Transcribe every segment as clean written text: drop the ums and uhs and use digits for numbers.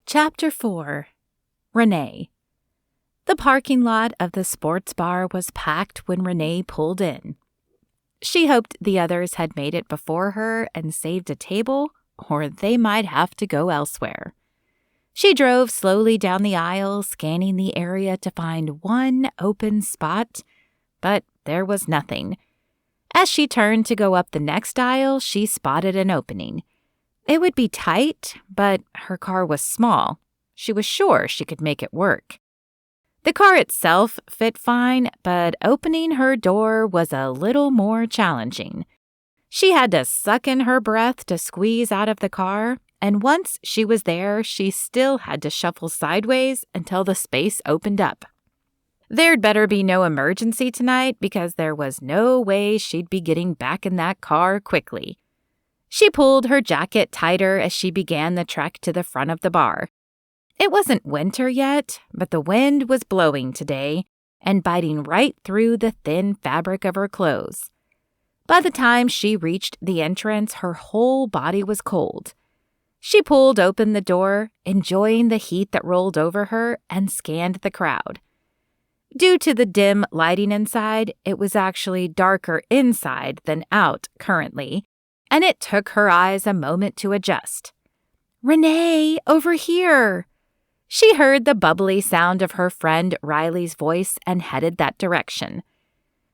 Chapter-4. Renee. The parking lot of the sports bar was packed when Renee pulled in. She hoped the others had made it before her and saved a table, or they might have to go elsewhere. She drove slowly down the aisle, scanning the area to find one open spot, but there was nothing. As she turned to go up the next aisle, she spotted an opening. It would be tight, but her car was small. She was sure she could make it work. The car itself fit fine, but opening her door was a little more challenging. She had to suck in her breath to squeeze out of the car, and once she was there, she still had to shuffle sideways until the space opened up. There'd better be no emergency tonight because there was no way she'd be getting back in that car quickly. She pulled her jacket tighter as she began the trek to the front of the bar. It wasn't winter yet, but the wind was blowing today and biting right through the thin fabric of her clothes. By the time she reached the entrance, her whole body was cold. She pulled open the door, enjoying the heat that rolled over her, and scanned the crowd. Due to the dim lighting inside, it was actually darker inside than out currently, and it took her eyes a moment to adjust. "Renee, over here!" She heard the bubbly sound of her friend Riley's voice and headed that direction.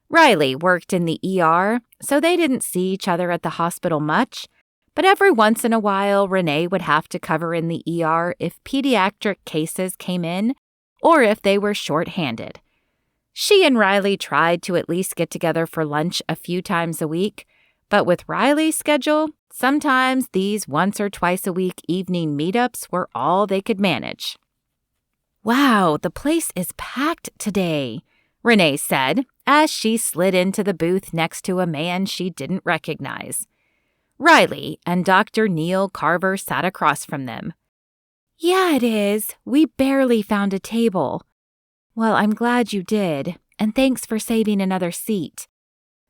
Riley worked in the ER, so they didn't see each other at the hospital much, but every once in a while Renee would have to cover in the ER if pediatric cases came in or if they were short-handed. She and Riley tried to at least get together for lunch a few times a week, but with Riley's schedule, sometimes these once or twice a week evening meetups were all they could manage. "Wow, the place is packed today," Renee said as she slid into the booth next to a man she didn't recognize. Riley and Dr. Neil Carver sat across from them. "Yeah, it is. We barely found a table." "Well, I'm glad you did, and thanks for saving another seat."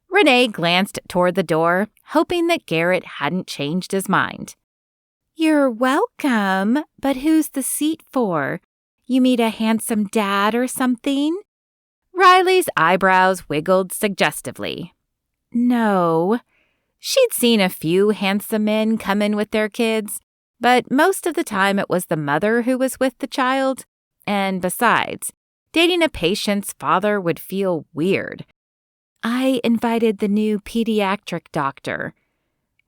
Renee glanced toward the door, hoping that Garrett hadn't changed his mind. "You're welcome, but who's the seat for? You meet a handsome dad or something?" Riley's eyebrows wiggled suggestively. "No." She'd seen a few handsome men come in with their kids, but most of the time it was the mother who was with the child. And besides, dating a patient's father would feel weird. "I invited the new pediatric doctor."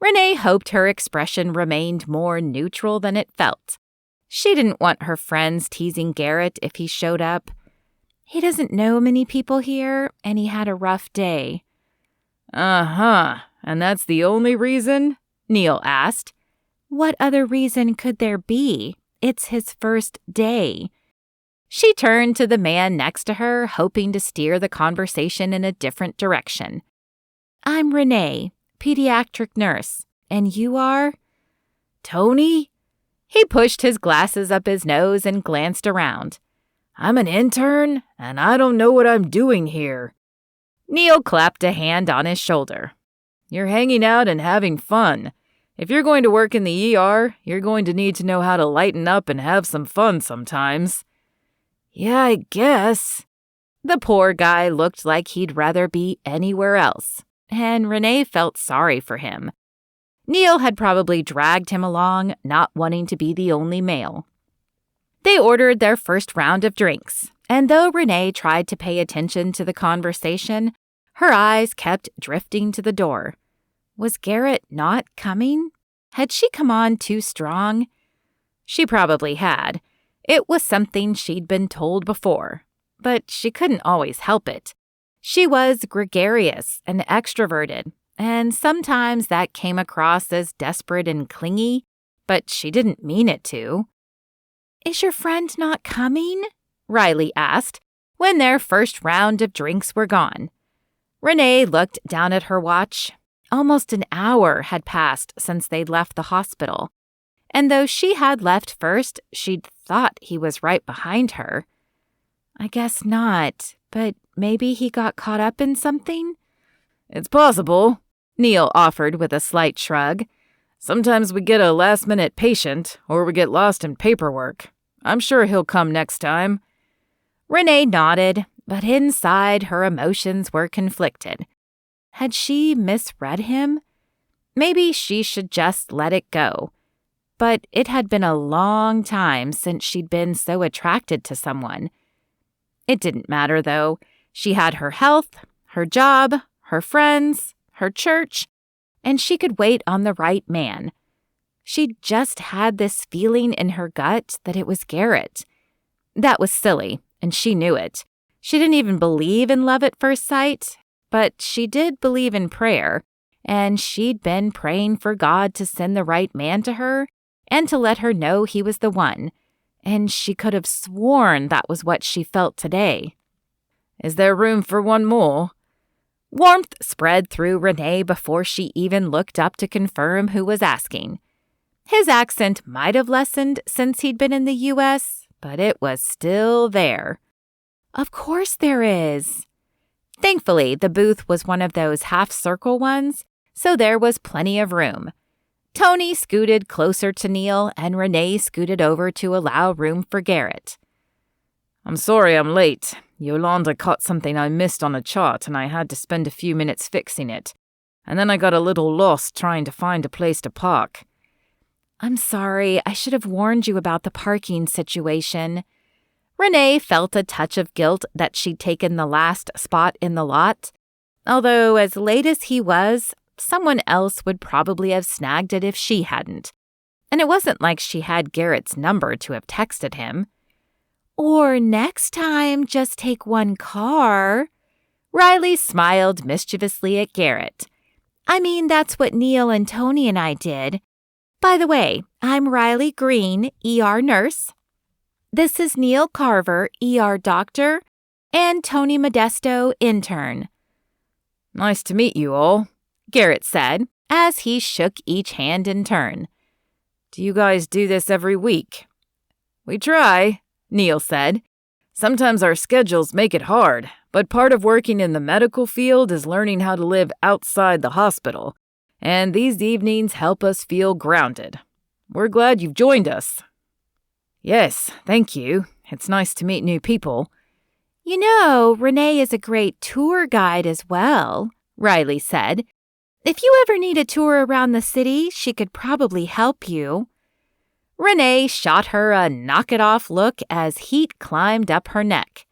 Renee hoped her expression remained more neutral than it felt. She didn't want her friends teasing Garrett if he showed up. "He doesn't know many people here, and he had a rough day." "Uh-huh, and that's the only reason?" Neil asked. "What other reason could there be? It's his first day." She turned to the man next to her, hoping to steer the conversation in a different direction. "I'm Renee, pediatric nurse, and you are?" "Tony?" He pushed his glasses up his nose and glanced around. "I'm an intern, and I don't know what I'm doing here." Neil clapped a hand on his shoulder. "You're hanging out and having fun. If you're going to work in the ER, you're going to need to know how to lighten up and have some fun sometimes." "Yeah, I guess." The poor guy looked like he'd rather be anywhere else, and Renee felt sorry for him. Neil had probably dragged him along, not wanting to be the only male. They ordered their first round of drinks, and though Renee tried to pay attention to the conversation, her eyes kept drifting to the door. Was Garrett not coming? Had she come on too strong? She probably had. It was something she'd been told before, but she couldn't always help it. She was gregarious and extroverted, and sometimes that came across as desperate and clingy, but she didn't mean it to. "Is your friend not coming?" Riley asked, when their first round of drinks were gone. Renee looked down at her watch. Almost an hour had passed since they'd left the hospital, and though she had left first, she'd thought he was right behind her. "I guess not, but maybe he got caught up in something?" "It's possible," Neil offered with a slight shrug. Sometimes we get a last-minute patient, or we get lost in paperwork. I'm sure he'll come next time." Renee nodded, but inside her emotions were conflicted. Had she misread him? Maybe she should just let it go. But it had been a long time since she'd been so attracted to someone. It didn't matter, though. She had her health, her job, her friends, her church, and she could wait on the right man. She just had this feeling in her gut that it was Garrett. That was silly, and she knew it. She didn't even believe in love at first sight, but she did believe in prayer, and she'd been praying for God to send the right man to her and to let her know he was the one, and she could have sworn that was what she felt today. "Is there room for one more?" Warmth spread through Renee before she even looked up to confirm who was asking. His accent might have lessened since he'd been in the U.S., but it was still there. "Of course there is." Thankfully, the booth was one of those half-circle ones, so there was plenty of room. Tony scooted closer to Neil, and Renee scooted over to allow room for Garrett. "I'm sorry I'm late. Yolanda caught something I missed on a chart, and I had to spend a few minutes fixing it. And then I got a little lost trying to find a place to park." "I'm sorry. I should have warned you about the parking situation." Renee felt a touch of guilt that she'd taken the last spot in the lot. Although, as late as he was, someone else would probably have snagged it if she hadn't. And it wasn't like she had Garrett's number to have texted him. "Or next time, just take one car." Riley smiled mischievously at Garrett. "I mean, that's what Neil and Tony and I did. By the way, I'm Riley Green, ER nurse. This is Neil Carver, ER doctor, and Tony Modesto, intern." "Nice to meet you all," Garrett said, as he shook each hand in turn. "Do you guys do this every week?" "We try," Neil said. "Sometimes our schedules make it hard, but part of working in the medical field is learning how to live outside the hospital, and these evenings help us feel grounded. We're glad you've joined us." "Yes, thank you. It's nice to meet new people." "You know, Renee is a great tour guide as well," Riley said. "If you ever need a tour around the city, she could probably help you." Renee shot her a knock-it-off look as heat climbed up her neck.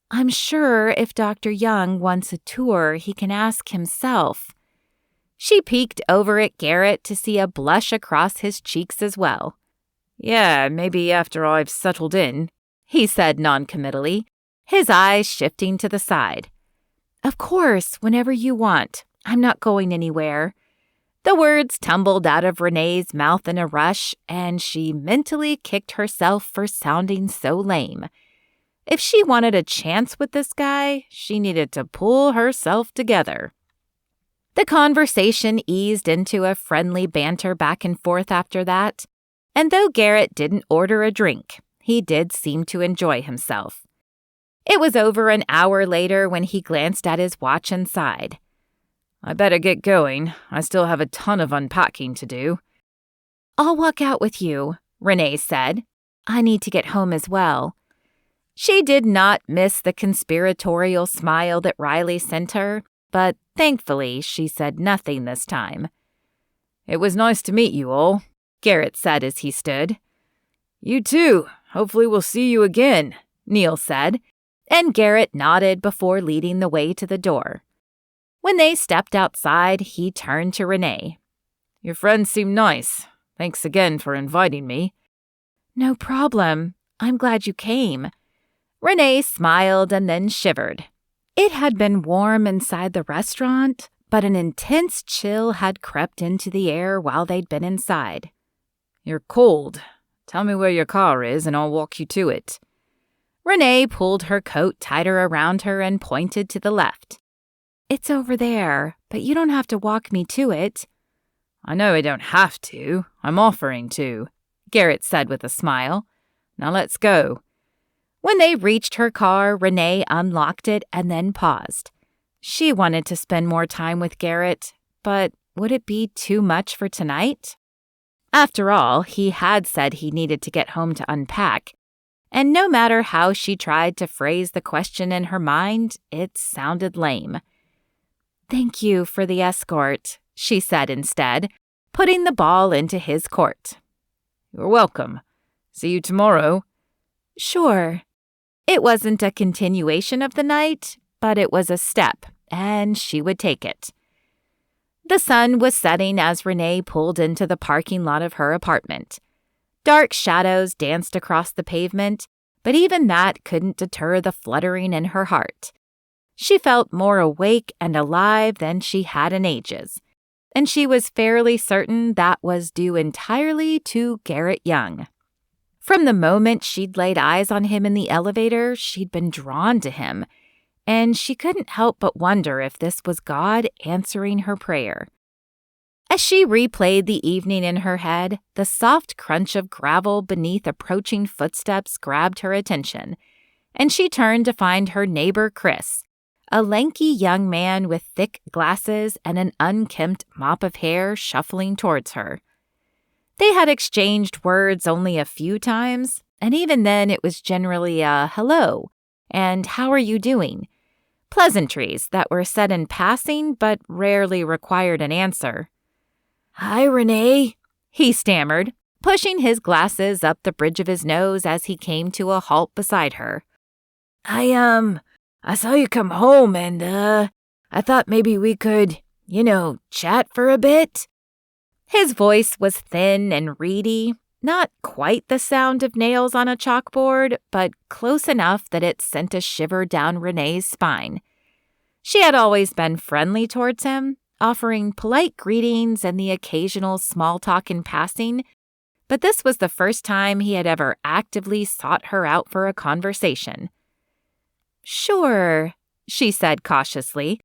"I'm sure if Dr. Young wants a tour, he can ask himself." She peeked over at Garrett to see a blush across his cheeks as well. "Yeah, maybe after I've settled in," he said noncommittally, his eyes shifting to the side. "Of course, whenever you want. I'm not going anywhere." The words tumbled out of Renee's mouth in a rush, and she mentally kicked herself for sounding so lame. If she wanted a chance with this guy, she needed to pull herself together. The conversation eased into a friendly banter back and forth after that, and though Garrett didn't order a drink, he did seem to enjoy himself. It was over an hour later when he glanced at his watch and sighed. "I better get going. I still have a ton of unpacking to do." "I'll walk out with you," Renee said. "I need to get home as well." She did not miss the conspiratorial smile that Riley sent her, but thankfully she said nothing this time. "It was nice to meet you all," Garrett said as he stood. "You too. Hopefully we'll see you again," Neil said, and Garrett nodded before leading the way to the door. When they stepped outside, he turned to Renee. "Your friends seem nice. Thanks again for inviting me." "No problem. I'm glad you came." Renee smiled and then shivered. It had been warm inside the restaurant, but an intense chill had crept into the air while they'd been inside. "You're cold. Tell me where your car is and I'll walk you to it." Renee pulled her coat tighter around her and pointed to the left. "It's over there, but you don't have to walk me to it." "I know I don't have to. I'm offering to," Garrett said with a smile. "Now let's go." When they reached her car, Renee unlocked it and then paused. She wanted to spend more time with Garrett, but would it be too much for tonight? After all, he had said he needed to get home to unpack, and no matter how she tried to phrase the question in her mind, it sounded lame. "Thank you for the escort," she said instead, putting the ball into his court. "You're welcome. See you tomorrow." "Sure." It wasn't a continuation of the night, but it was a step, and she would take it. The sun was setting as Renee pulled into the parking lot of her apartment. Dark shadows danced across the pavement, but even that couldn't deter the fluttering in her heart. She felt more awake and alive than she had in ages, and she was fairly certain that was due entirely to Garrett Young. From the moment she'd laid eyes on him in the elevator, she'd been drawn to him, and she couldn't help but wonder if this was God answering her prayer. As she replayed the evening in her head, the soft crunch of gravel beneath approaching footsteps grabbed her attention, and she turned to find her neighbor Chris, a lanky young man with thick glasses and an unkempt mop of hair, shuffling towards her. They had exchanged words only a few times, and even then it was generally a hello and how are you doing? Pleasantries that were said in passing but rarely required an answer. "Hi, Renee," he stammered, pushing his glasses up the bridge of his nose as he came to a halt beside her. I saw you come home and, I thought maybe we could, chat for a bit." His voice was thin and reedy, not quite the sound of nails on a chalkboard, but close enough that it sent a shiver down Renee's spine. She had always been friendly towards him, offering polite greetings and the occasional small talk in passing, but this was the first time he had ever actively sought her out for a conversation. "Sure," she said cautiously,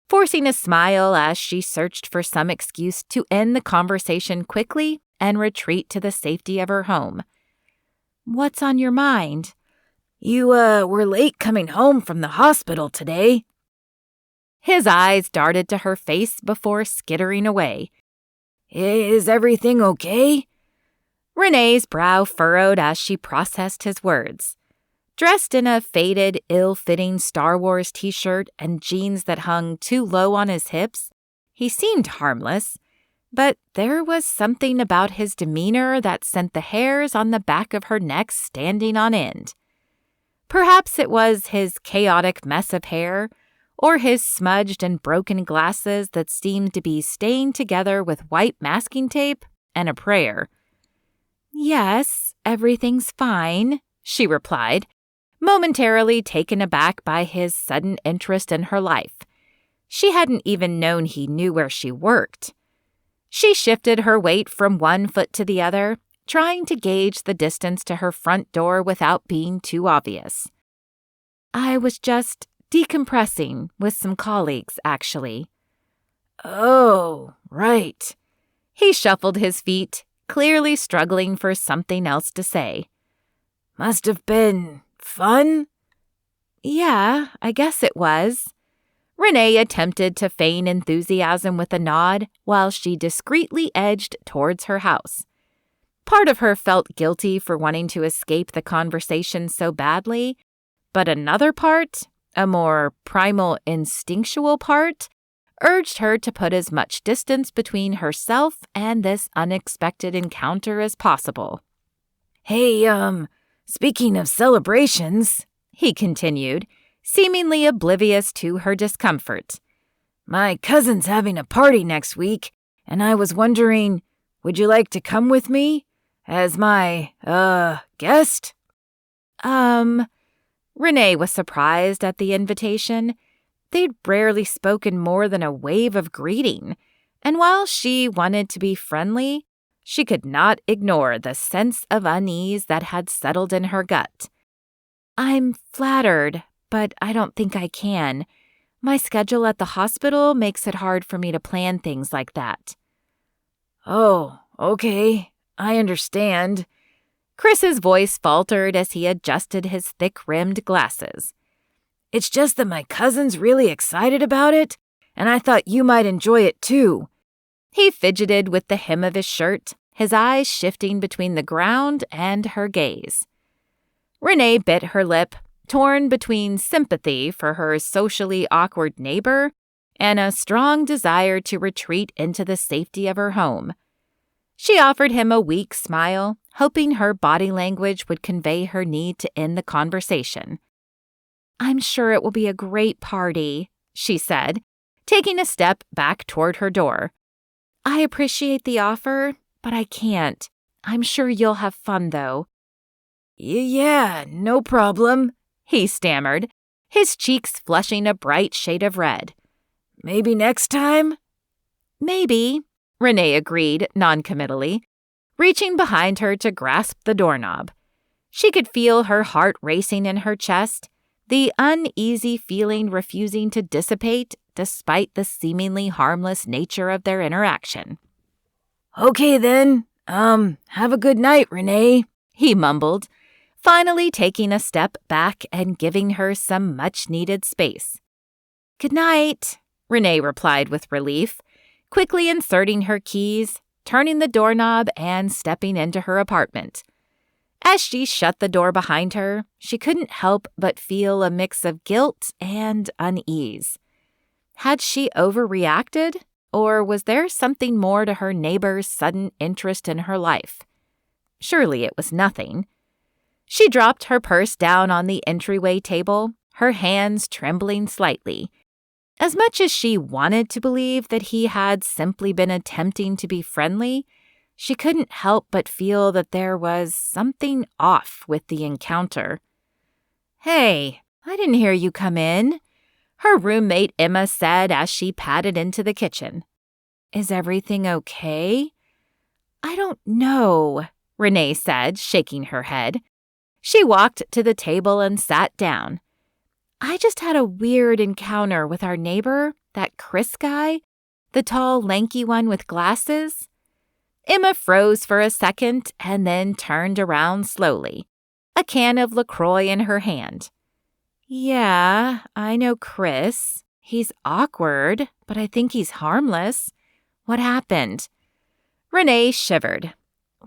forcing a smile as she searched for some excuse to end the conversation quickly and retreat to the safety of her home. "What's on your mind?" You, were late coming home from the hospital today." His eyes darted to her face before skittering away. "Is everything okay?" Renee's brow furrowed as she processed his words. Dressed in a faded, ill-fitting Star Wars t-shirt and jeans that hung too low on his hips, he seemed harmless, but there was something about his demeanor that sent the hairs on the back of her neck standing on end. Perhaps it was his chaotic mess of hair, or his smudged and broken glasses that seemed to be staying together with white masking tape and a prayer. "Yes, everything's fine," she replied, momentarily taken aback by his sudden interest in her life. She hadn't even known he knew where she worked. She shifted her weight from one foot to the other, trying to gauge the distance to her front door without being too obvious. "I was just decompressing with some colleagues, actually." "Oh, right." He shuffled his feet, clearly struggling for something else to say. "Must have been fun?" "Yeah, I guess it was." Renee attempted to feign enthusiasm with a nod while she discreetly edged towards her house. Part of her felt guilty for wanting to escape the conversation so badly, but another part, a more primal, instinctual part, urged her to put as much distance between herself and this unexpected encounter as possible. "Hey, speaking of celebrations," he continued, seemingly oblivious to her discomfort. "My cousin's having a party next week, and I was wondering, would you like to come with me as my, guest?" Renee was surprised at the invitation. They'd rarely spoken more than a wave of greeting, and while she wanted to be friendly, she could not ignore the sense of unease that had settled in her gut. "I'm flattered, but I don't think I can. My schedule at the hospital makes it hard for me to plan things like that." "Oh, okay. I understand." Chris's voice faltered as he adjusted his thick-rimmed glasses. "It's just that my cousin's really excited about it, and I thought you might enjoy it too. He fidgeted with the hem of his shirt, his eyes shifting between the ground and her gaze. Renee bit her lip, torn between sympathy for her socially awkward neighbor and a strong desire to retreat into the safety of her home. She offered him a weak smile, hoping her body language would convey her need to end the conversation. "I'm sure it will be a great party," she said, taking a step back toward her door. "I appreciate the offer, but I can't. I'm sure you'll have fun, though." Yeah, no problem," he stammered, his cheeks flushing a bright shade of red. "Maybe next time?" "Maybe," Renee agreed noncommittally, reaching behind her to grasp the doorknob. She could feel her heart racing in her chest, the uneasy feeling refusing to dissipate despite the seemingly harmless nature of their interaction. "Okay then, have a good night, Renee," he mumbled, finally taking a step back and giving her some much-needed space. "Good night," Renee replied with relief, quickly inserting her keys, turning the doorknob, and stepping into her apartment. As she shut the door behind her, she couldn't help but feel a mix of guilt and unease. Had she overreacted, or was there something more to her neighbor's sudden interest in her life? Surely it was nothing. She dropped her purse down on the entryway table, her hands trembling slightly. As much as she wanted to believe that he had simply been attempting to be friendly, she couldn't help but feel that there was something off with the encounter. "Hey, I didn't hear you come in," her roommate Emma said as she padded into the kitchen. "Is everything okay?" "I don't know," Renee said, shaking her head. She walked to the table and sat down. "I just had a weird encounter with our neighbor, that Chris guy, the tall, lanky one with glasses." Emma froze for a second and then turned around slowly, a can of LaCroix in her hand. "Yeah, I know Chris. He's awkward, but I think he's harmless. What happened?" Renee shivered.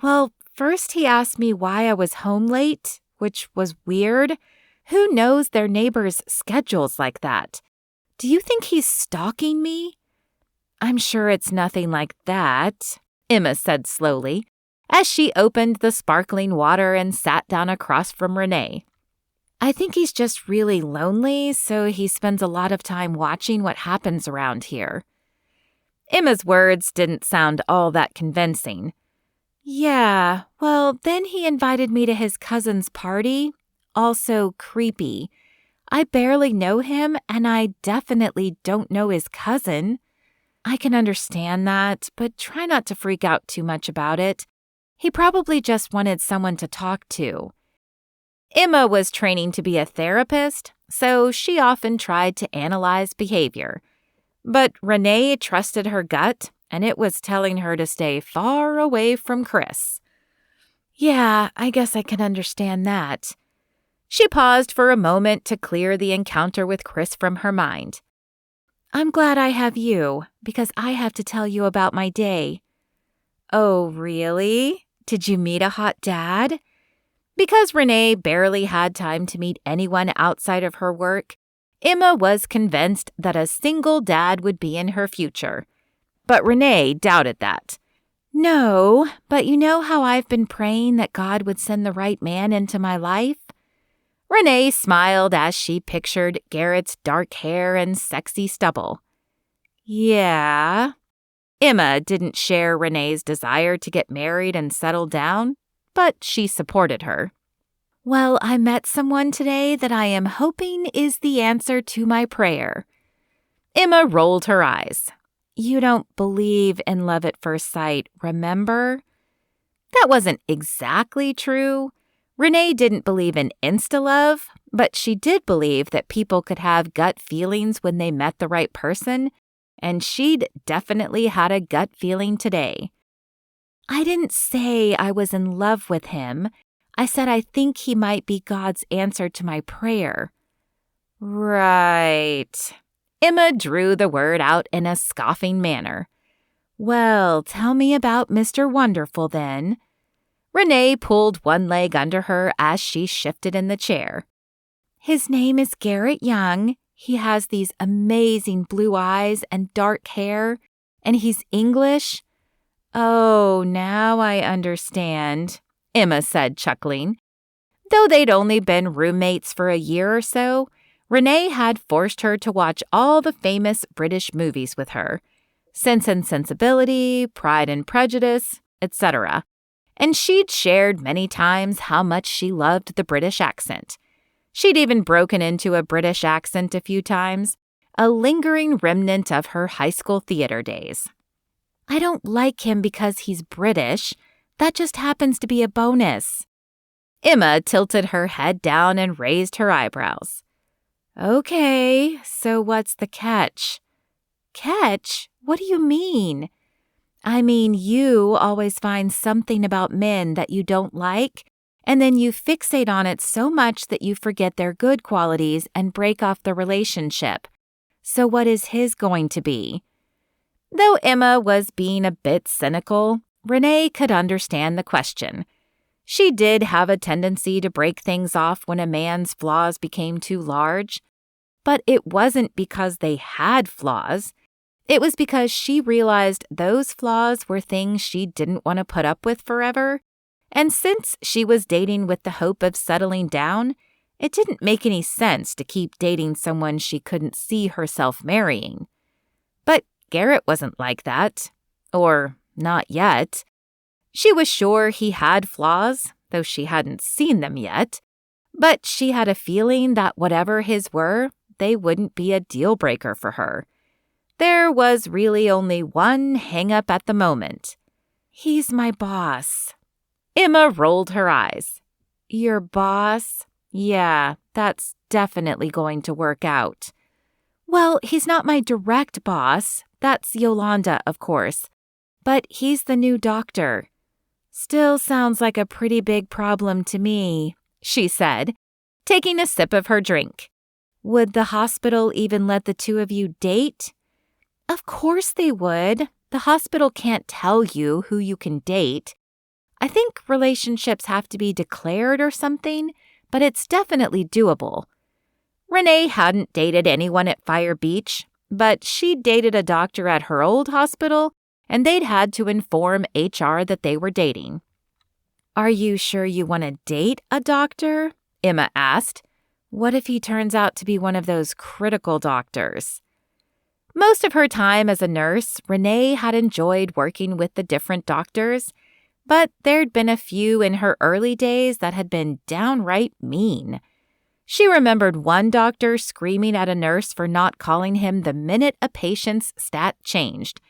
"Well, first he asked me why I was home late, which was weird. Who knows their neighbors' schedules like that? Do you think he's stalking me?" "I'm sure it's nothing like that," Emma said slowly, as she opened the sparkling water and sat down across from Renee. "I think he's just really lonely, so he spends a lot of time watching what happens around here." Emma's words didn't sound all that convincing. "Yeah, well, then he invited me to his cousin's party. Also creepy. I barely know him, and I definitely don't know his cousin. I can understand that, but try not to freak out too much about it. He probably just wanted someone to talk to." Emma was training to be a therapist, so she often tried to analyze behavior. But Renee trusted her gut, and it was telling her to stay far away from Chris. "Yeah, I guess I can understand that." She paused for a moment to clear the encounter with Chris from her mind. "I'm glad I have you, because I have to tell you about my day." "Oh, really? Did you meet a hot dad?" Because Renee barely had time to meet anyone outside of her work, Emma was convinced that a single dad would be in her future. But Renee doubted that. "No, but you know how I've been praying that God would send the right man into my life?" Renee smiled as she pictured Garrett's dark hair and sexy stubble. "Yeah." Emma didn't share Renee's desire to get married and settle down, but she supported her. "Well, I met someone today that I am hoping is the answer to my prayer." Emma rolled her eyes. "You don't believe in love at first sight, remember?" That wasn't exactly true. Renee didn't believe in insta-love, but she did believe that people could have gut feelings when they met the right person, and she'd definitely had a gut feeling today. "I didn't say I was in love with him. I said I think he might be God's answer to my prayer." "Right." Emma drew the word out in a scoffing manner. Well, tell me about Mr. Wonderful then. Renee pulled one leg under her as she shifted in the chair. His name is Garrett Young. He has these amazing blue eyes and dark hair, and he's English. Oh, now I understand, Emma said, chuckling. Though they'd only been roommates for a year or so, Renee had forced her to watch all the famous British movies with her. Sense and Sensibility, Pride and Prejudice, etc. And she'd shared many times how much she loved the British accent. She'd even broken into a British accent a few times, a lingering remnant of her high school theater days. I don't like him because he's British. That just happens to be a bonus. Emma tilted her head down and raised her eyebrows. Okay, so what's the catch? Catch? What do you mean? I mean, you always find something about men that you don't like, and then you fixate on it so much that you forget their good qualities and break off the relationship. So what is his going to be? Though Emma was being a bit cynical, Renee could understand the question. She did have a tendency to break things off when a man's flaws became too large. But it wasn't because they had flaws. It was because she realized those flaws were things she didn't want to put up with forever. And since she was dating with the hope of settling down, it didn't make any sense to keep dating someone she couldn't see herself marrying. But Garrett wasn't like that. Or not yet. She was sure he had flaws, though she hadn't seen them yet. But she had a feeling that whatever his were, they wouldn't be a deal breaker for her. There was really only one hang-up at the moment. He's my boss. Emma rolled her eyes. Your boss? Yeah, that's definitely going to work out. Well, he's not my direct boss. That's Yolanda, of course. But he's the new doctor. Still sounds like a pretty big problem to me, she said, taking a sip of her drink. Would the hospital even let the two of you date? Of course they would. The hospital can't tell you who you can date. I think relationships have to be declared or something, but it's definitely doable. Renee hadn't dated anyone at Fire Beach, but she'd dated a doctor at her old hospital, and they'd had to inform HR that they were dating. Are you sure you want to date a doctor? Emma asked. What if he turns out to be one of those critical doctors? Most of her time as a nurse, Renee had enjoyed working with the different doctors, but there'd been a few in her early days that had been downright mean. She remembered one doctor screaming at a nurse for not calling him the minute a patient's stat changed,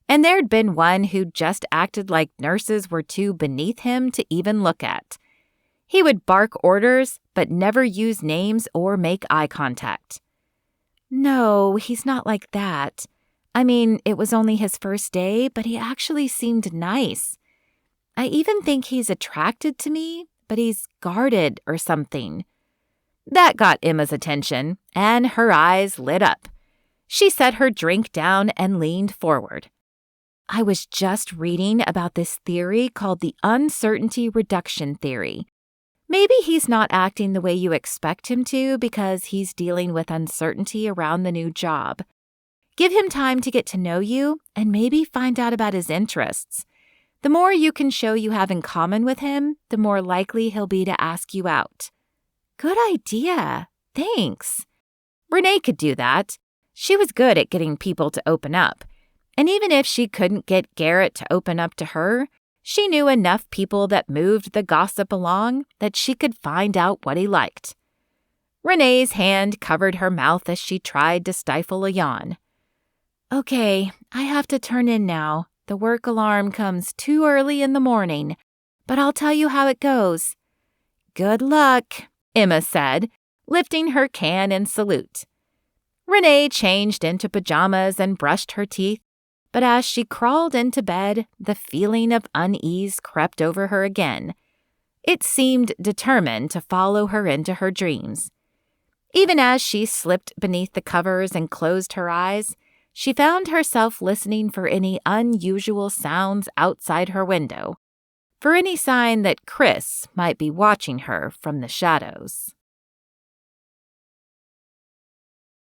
and there'd been one who just acted like nurses were too beneath him to even look at. He would bark orders, but never use names or make eye contact. No, he's not like that. I mean, it was only his first day, but he actually seemed nice. I even think he's attracted to me, but he's guarded or something. That got Emma's attention, and her eyes lit up. She set her drink down and leaned forward. I was just reading about this theory called the uncertainty reduction theory. Maybe he's not acting the way you expect him to because he's dealing with uncertainty around the new job. Give him time to get to know you and maybe find out about his interests. The more you can show you have in common with him, the more likely he'll be to ask you out. Good idea. Thanks. Renee could do that. She was good at getting people to open up. And even if she couldn't get Garrett to open up to her, she knew enough people that moved the gossip along that she could find out what he liked. Renee's hand covered her mouth as she tried to stifle a yawn. Okay, I have to turn in now. The work alarm comes too early in the morning, but I'll tell you how it goes. Good luck, Emma said, lifting her can in salute. Renee changed into pajamas and brushed her teeth, but as she crawled into bed, the feeling of unease crept over her again. It seemed determined to follow her into her dreams. Even as she slipped beneath the covers and closed her eyes, she found herself listening for any unusual sounds outside her window, for any sign that Chris might be watching her from the shadows.